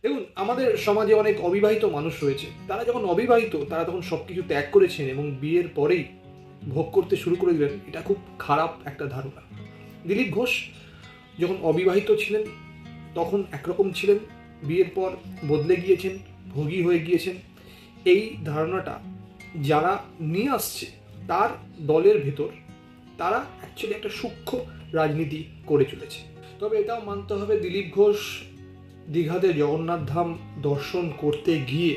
দেখুন, আমাদের সমাজে অনেক অবিবাহিত মানুষ রয়েছে। তারা যখন অবিবাহিত তারা তখন সবকিছু ত্যাগ করেছেন এবং বিয়ের পরেই ভোগ করতে শুরু করে দিলেন, এটা খুব খারাপ একটা ধারণা। দিলীপ ঘোষ যখন অবিবাহিত ছিলেন তখন একরকম ছিলেন, বিয়ের পর বদলে গিয়েছেন, ভোগী হয়ে গিয়েছেন। এই ধারণাটা যারা নিয়ে আসছে তার দলের ভেতর, তারা অ্যাকচুয়ালি একটা সূক্ষ্ম রাজনীতি করে চলেছে। তবে এটাও মানতে হবে, দিলীপ ঘোষ দীঘাতে জগন্নাথ ধাম দর্শন করতে গিয়ে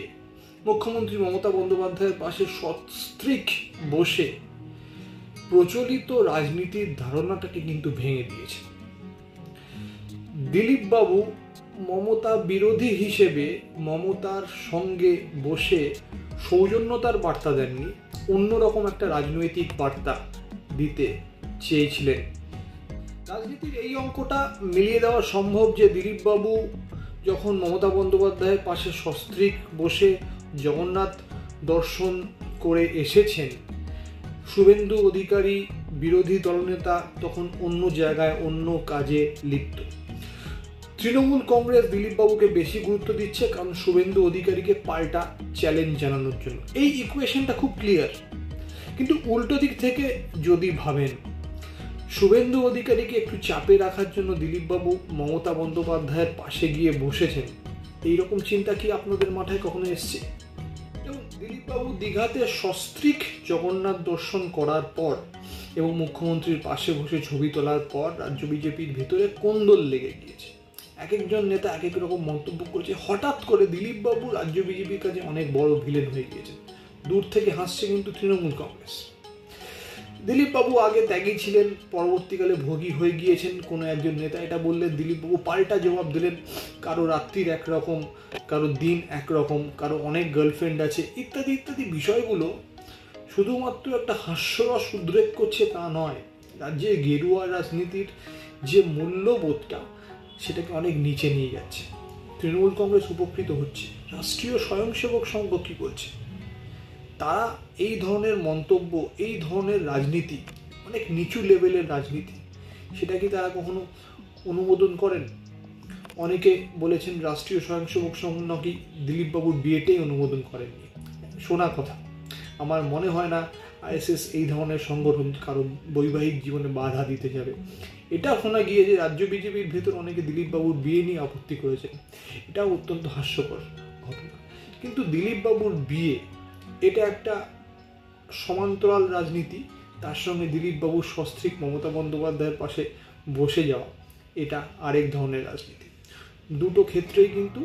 মুখ্যমন্ত্রী মমতা বন্দ্যোপাধ্যায়ের পাশে সস্ত্রীক বসে প্রচলিত রাজনীতির ধারণাটাকে কিন্তু ভেঙে দিয়েছে। দিলীপ বাবু মমতা বিরোধী হিসেবে মমতার সঙ্গে বসে সৌজন্যতার বার্তা দেননি, অন্যরকম একটা রাজনৈতিক বার্তা দিতে চেয়েছিলেন। রাজনীতির এই অঙ্কটা মিলিয়ে দেওয়া সম্ভব যে দিলীপ বাবু যখন মমতা বন্দ্যোপাধ্যায়ের পাশে সস্ত্রীক বসে জগন্নাথ দর্শন করে এসেছেন, শুভেন্দু অধিকারী বিরোধী দলনেতা তখন অন্য জায়গায় অন্য কাজে লিপ্ত। তৃণমূল কংগ্রেস দিলীপ বাবুকে বেশি গুরুত্ব দিচ্ছে কারণ শুভেন্দু অধিকারীকে পাল্টা চ্যালেঞ্জ জানানোর জন্য। এই ইকুয়েশনটা খুব ক্লিয়ার। কিন্তু উল্টো দিক থেকে যদি ভাবেন, শুভেন্দু অধিকারীকে একটু চাপে রাখার জন্য দিলীপবাবু মমতা বন্দ্যোপাধ্যায়ের পাশে গিয়ে বসেছেন, এইরকম চিন্তা কি আপনাদের মাথায় কখনো এসছে? এবং দিলীপবাবু দীঘাতে সস্ত্রীক জগন্নাথ দর্শন করার পর এবং মুখ্যমন্ত্রীর পাশে বসে ছবি তোলার পর রাজ্য বিজেপির ভেতরে কোন্দল লেগে গিয়েছে। এক একজন নেতা এক এক রকম মন্তব্য করেছে। হঠাৎ করে দিলীপবাবু রাজ্য বিজেপির কাছে অনেক বড় ভিলেন হয়ে গিয়েছেন। দূর থেকে হাসছে কিন্তু তৃণমূল কংগ্রেস। দিলীপবাবু আগে ত্যাগী ছিলেন, পরবর্তীকালে ভোগী হয়ে গিয়েছেন কোনো একজন নেতা, এটা বললেন। দিলীপবাবু পাল্টা জবাব দিলেন, কারো রাত্রির একরকম, কারো দিন একরকম, কারো অনেক গার্লফ্রেন্ড আছে, ইত্যাদি ইত্যাদি বিষয়গুলো শুধুমাত্র একটা হাস্যরস উদ্রেক করছে তা নয়, রাজ্যের গেরুয়া রাজনীতির যে মূল্যবোধটা সেটাকে অনেক নিচে নিয়ে যাচ্ছে। তৃণমূল কংগ্রেস উপকৃত হচ্ছে। রাষ্ট্রীয় স্বয়ংসেবক সংঘ কি বলছে? তারা এই ধরনের মন্তব্য, এই ধরনের রাজনীতি, অনেক নিচু লেভেলের রাজনীতি, সেটা কি তারা কখনো অনুমোদন করেন? অনেকে বলেছেন রাষ্ট্রীয় স্বয়ংসেবক সংঘ নাকি দিলীপবাবুর বিয়েতেই অনুমোদন করেননি। শোনা কথা, আমার মনে হয় না আইএসএস এই ধরনের সংগঠন কারো বৈবাহিক জীবনে বাধা দিতে যাবে। এটা শোনা গিয়ে যে রাজ্য বিজেপির ভেতর অনেকে দিলীপবাবুর বিয়ে নিয়ে আপত্তি করেছেন, এটাও অত্যন্ত হাস্যকর ঘটনা। কিন্তু দিলীপবাবুর বিয়ে এটা একটা সমান্তরাল রাজনীতি, তার সঙ্গে দিলীপবাবুর সস্ত্রীক মমতা বন্দ্যোপাধ্যায়ের পাশে বসে যাওয়া এটা আরেক ধরনের রাজনীতি। দুটো ক্ষেত্রেই কিন্তু